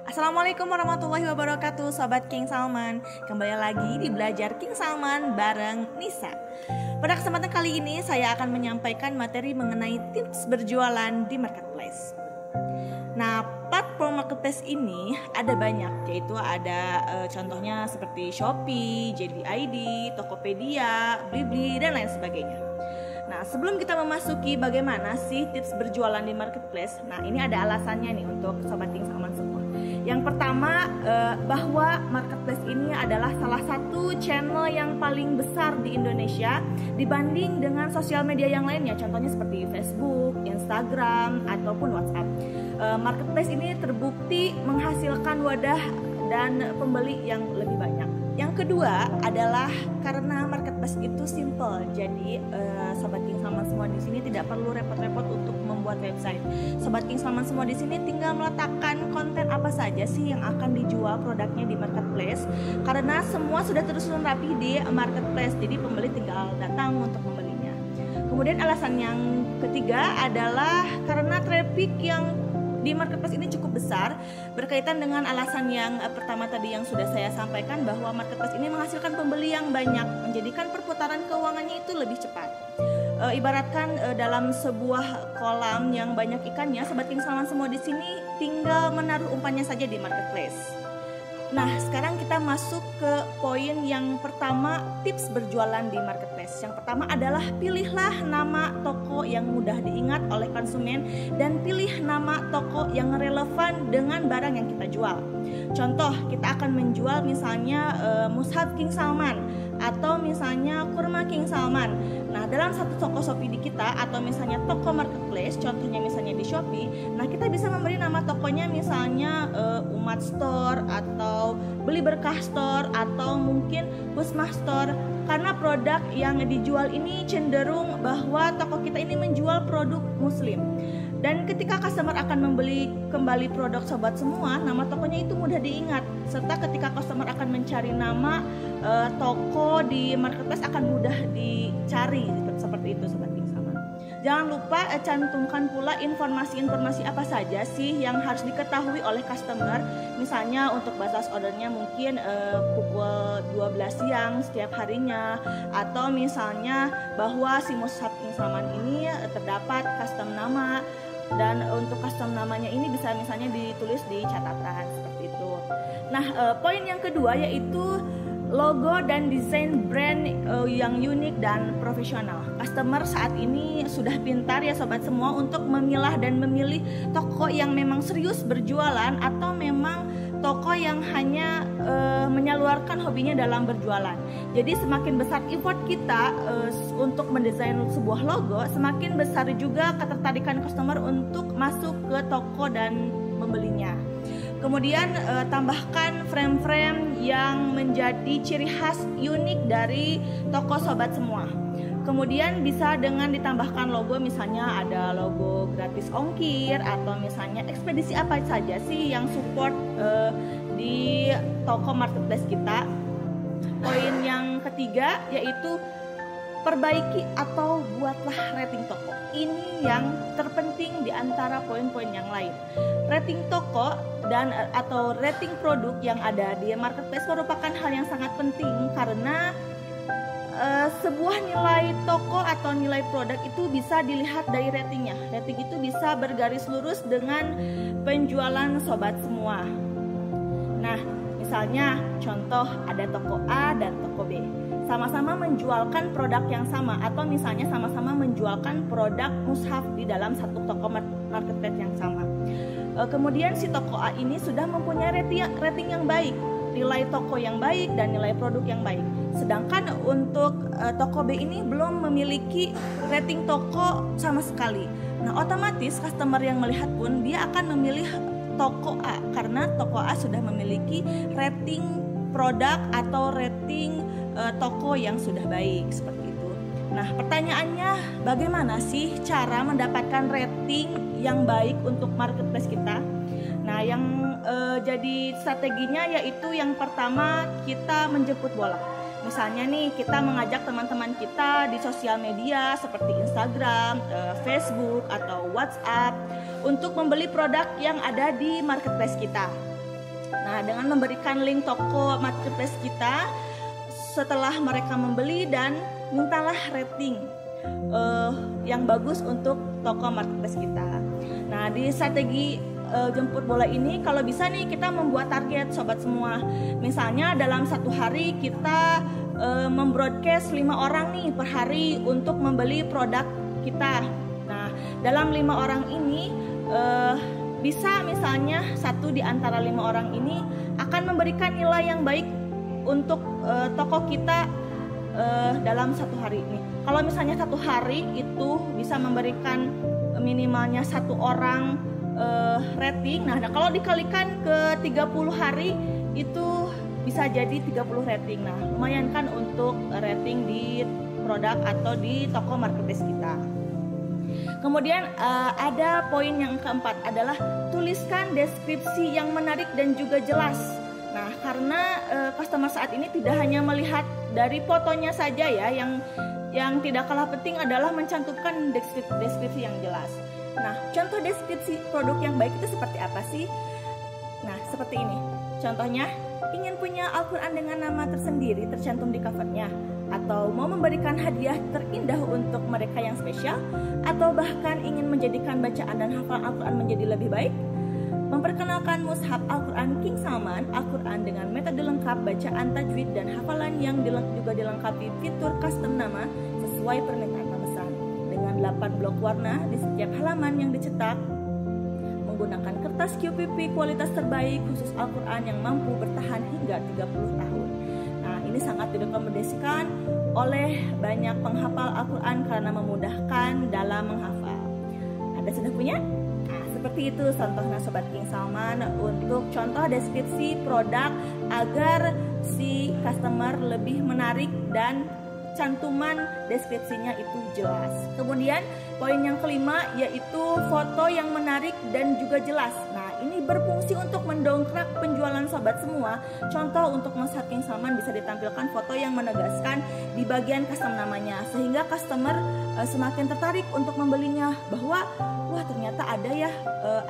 Assalamualaikum warahmatullahi wabarakatuh, Sobat King Salman. Kembali lagi di Belajar King Salman bareng Nisa. Pada kesempatan kali ini saya akan menyampaikan materi mengenai tips berjualan di marketplace. Nah, platform marketplace ini ada banyak, yaitu ada contohnya seperti Shopee, JD.id, Tokopedia, Blibli, dan lain sebagainya. Nah, sebelum kita memasuki bagaimana sih tips berjualan di marketplace, nah ini ada alasannya nih untuk Sobat King Salman semua. Yang pertama, bahwa marketplace ini adalah salah satu channel yang paling besar di Indonesia dibanding dengan sosial media yang lainnya, contohnya seperti Facebook, Instagram, ataupun WhatsApp. Marketplace ini terbukti menghasilkan wadah dan pembeli yang lebih banyak. Yang kedua adalah karena marketplace itu simple, jadi Sobat King Salman semua di sini tidak perlu repot-repot untuk membuat website. Sobat King Salman semua di sini tinggal meletakkan konten apa saja sih yang akan dijual produknya di marketplace, karena semua sudah tersusun rapi di marketplace, jadi pembeli tinggal datang untuk membelinya. Kemudian alasan yang ketiga adalah karena traffic yang di marketplace ini cukup besar, berkaitan dengan alasan yang pertama tadi yang sudah saya sampaikan, bahwa marketplace ini menghasilkan pembeli yang banyak, menjadikan perputaran keuangannya itu lebih cepat. Ibaratkan dalam sebuah kolam yang banyak ikannya, Sobat King Salman semua di sini tinggal menaruh umpannya saja di marketplace. Nah, sekarang kita masuk ke poin yang pertama, tips berjualan di marketplace. Yang pertama adalah pilihlah nama toko yang mudah diingat oleh konsumen dan pilih nama toko yang relevan dengan barang yang kita jual. Contoh, kita akan menjual misalnya mushaf King Salman atau misalnya kurma King Salman. Nah, dalam satu toko Shopee di kita atau misalnya toko marketplace, contohnya misalnya di Shopee, nah kita bisa memberi nama tokonya misalnya Umat Store atau Beli Berkah Store atau mungkin Husmah Store, karena produk yang dijual ini cenderung bahwa toko kita ini menjual produk muslim. Dan ketika customer akan membeli kembali produk Sobat semua, nama tokonya itu mudah diingat. Serta ketika customer akan mencari nama toko di marketplace akan mudah dicari, seperti itu Sobat King Salman. Jangan lupa cantumkan pula informasi-informasi apa saja sih yang harus diketahui oleh customer. Misalnya untuk batas ordernya mungkin pukul 12 siang setiap harinya, atau misalnya bahwa si mushaf King Salman ini terdapat custom nama, dan untuk custom namanya ini bisa misalnya ditulis di catatan seperti itu. Nah, poin yang kedua yaitu logo dan desain brand yang unik dan profesional. Customer saat ini sudah pintar ya Sobat semua untuk memilah dan memilih toko yang memang serius berjualan atau memang toko yang hanya menyaluarkan hobinya dalam berjualan. Jadi semakin besar effort kita untuk mendesain sebuah logo, semakin besar juga ketertarikan customer untuk masuk ke toko dan membelinya. Kemudian tambahkan frame-frame yang menjadi ciri khas unik dari toko Sobat semua. Kemudian bisa dengan ditambahkan logo, misalnya ada logo gratis ongkir, atau misalnya ekspedisi apa saja sih yang support di toko marketplace kita. Poin yang ketiga yaitu perbaiki atau buatlah rating toko. Ini yang terpenting di antara poin-poin yang lain. Rating toko dan atau rating produk yang ada di marketplace merupakan hal yang sangat penting, karena sebuah nilai toko atau nilai produk itu bisa dilihat dari ratingnya. Rating itu bisa bergaris lurus dengan penjualan Sobat semua. Nah, misalnya contoh ada toko A dan toko B, sama-sama menjualkan produk yang sama, atau misalnya sama-sama menjualkan produk mushaf di dalam satu toko marketplace yang sama. Kemudian si toko A ini sudah mempunyai rating yang baik, nilai toko yang baik dan nilai produk yang baik. Sedangkan untuk toko B ini belum memiliki rating toko sama sekali. Nah, otomatis customer yang melihat pun dia akan memilih toko A karena toko A sudah memiliki rating produk atau rating toko yang sudah baik, seperti itu. Nah, pertanyaannya, bagaimana sih cara mendapatkan rating yang baik untuk marketplace kita? Nah, yang jadi strateginya yaitu yang pertama, kita menjemput bola. Misalnya nih, kita mengajak teman-teman kita di sosial media seperti Instagram, Facebook, atau WhatsApp untuk membeli produk yang ada di marketplace kita. Nah, dengan memberikan link toko marketplace kita, setelah mereka membeli, dan mintalah rating yang bagus untuk toko marketplace kita. Nah, di strategi jemput bola ini, kalau bisa nih kita membuat target sobat semua. Misalnya dalam satu hari kita membroadcast 5 orang nih per hari untuk membeli produk kita. Nah, dalam 5 orang ini bisa misalnya satu di antara 5 orang ini akan memberikan nilai yang baik untuk toko kita dalam satu hari ini. Kalau misalnya satu hari itu bisa memberikan minimalnya 1 orang rating. Nah, kalau dikalikan ke 30 hari itu bisa jadi 30 rating. Nah, lumayan kan untuk rating di produk atau di toko marketplace kita. Kemudian ada poin yang keempat adalah tuliskan deskripsi yang menarik dan juga jelas. Nah, karena customer saat ini tidak hanya melihat dari fotonya saja ya, yang tidak kalah penting adalah mencantumkan deskripsi yang jelas. Nah, contoh deskripsi produk yang baik itu seperti apa sih? Nah, seperti ini. Contohnya, ingin punya Al-Quran dengan nama tersendiri tercantum di covernya, atau mau memberikan hadiah terindah untuk mereka yang spesial, atau bahkan ingin menjadikan bacaan dan hafalan Al-Quran menjadi lebih baik. Memperkenalkan mushaf Al-Quran King Salman, Al-Quran dengan metode lengkap bacaan, tajwid, dan hafalan yang juga dilengkapi fitur custom nama sesuai permintaan pemesan, dengan 8 blok warna di setiap halaman yang dicetak, menggunakan kertas QPP kualitas terbaik khusus Al-Quran yang mampu bertahan hingga 30 tahun. Nah, ini sangat direkomendasikan oleh banyak penghafal Al-Quran karena memudahkan dalam menghafal. Ada sudah punya? Nah, seperti itu contohnya Sobat King Salman untuk contoh deskripsi produk agar si customer lebih menarik dan cantuman deskripsinya itu jelas. Kemudian poin yang kelima yaitu foto yang menarik dan juga jelas. Nah, ini berfungsi untuk mendongkrak penjualan sobat semua. Contoh untuk mushaf King Salman bisa ditampilkan foto yang menegaskan di bagian custom namanya, sehingga customer semakin tertarik untuk membelinya, bahwa wah ternyata ada ya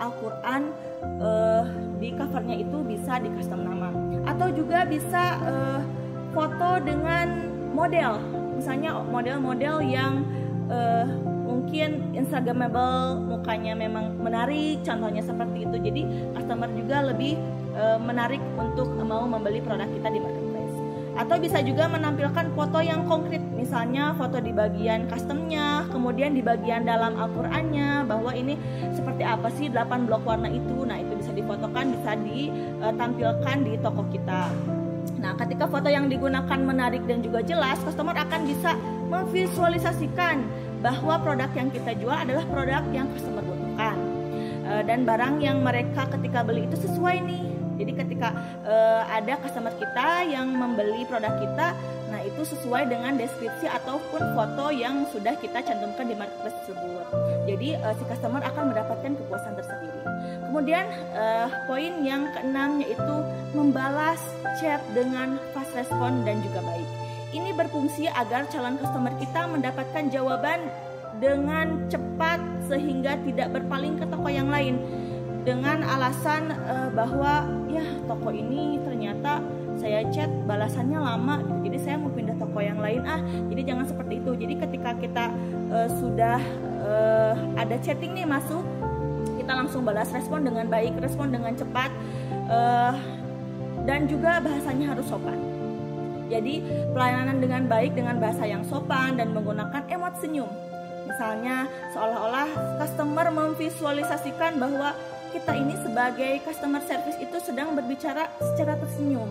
Al-Quran di covernya itu bisa di custom nama. Atau juga bisa foto dengan model, misalnya model-model yang mungkin instagramable, mukanya memang menarik, contohnya seperti itu. Jadi customer juga lebih menarik untuk mau membeli produk kita di marketplace. Atau bisa juga menampilkan foto yang konkret, misalnya foto di bagian customnya, kemudian di bagian dalam Al-Qurannya, bahwa ini seperti apa sih 8 blok warna itu. Nah, itu bisa difotokan, bisa ditampilkan di toko kita. Nah, ketika foto yang digunakan menarik dan juga jelas, customer akan bisa memvisualisasikan bahwa produk yang kita jual adalah produk yang customer butuhkan, dan barang yang mereka ketika beli itu sesuai nih. Jadi ketika ada customer kita yang membeli produk kita, nah itu sesuai dengan deskripsi ataupun foto yang sudah kita cantumkan di marketplace tersebut. Jadi si customer akan mendapatkan kepuasan tersendiri. Kemudian poin yang keenam yaitu membalas chat dengan fast respon dan juga baik. Ini berfungsi agar calon customer kita mendapatkan jawaban dengan cepat sehingga tidak berpaling ke toko yang lain dengan alasan bahwa ya toko ini ternyata saya chat balasannya lama, jadi saya mau pindah toko yang lain jadi jangan seperti itu. Jadi ketika kita sudah ada chatting nih masuk, kita langsung balas respon dengan baik, respon dengan cepat, dan juga bahasanya harus sopan. Jadi pelayanan dengan baik dengan bahasa yang sopan dan menggunakan emot senyum. Misalnya seolah-olah customer memvisualisasikan bahwa kita ini sebagai customer service itu sedang berbicara secara tersenyum.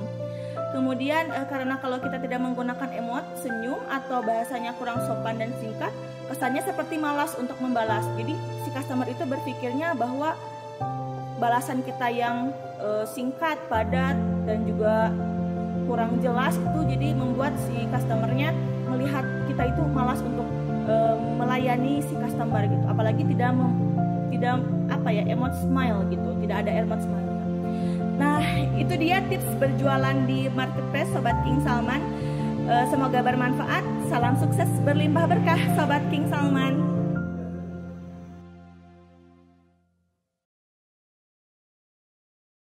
Kemudian karena kalau kita tidak menggunakan emot senyum atau bahasanya kurang sopan dan singkat, kesannya seperti malas untuk membalas. Jadi si customer itu berpikirnya bahwa balasan kita yang singkat, padat, dan juga kurang jelas itu jadi membuat si customernya melihat kita itu malas untuk melayani si customer gitu. Apalagi tidak emot smile gitu, tidak ada emot smile. Nah, itu dia tips berjualan di marketplace Sobat King Salman. Semoga bermanfaat. Salam sukses berlimpah berkah Sobat King Salman.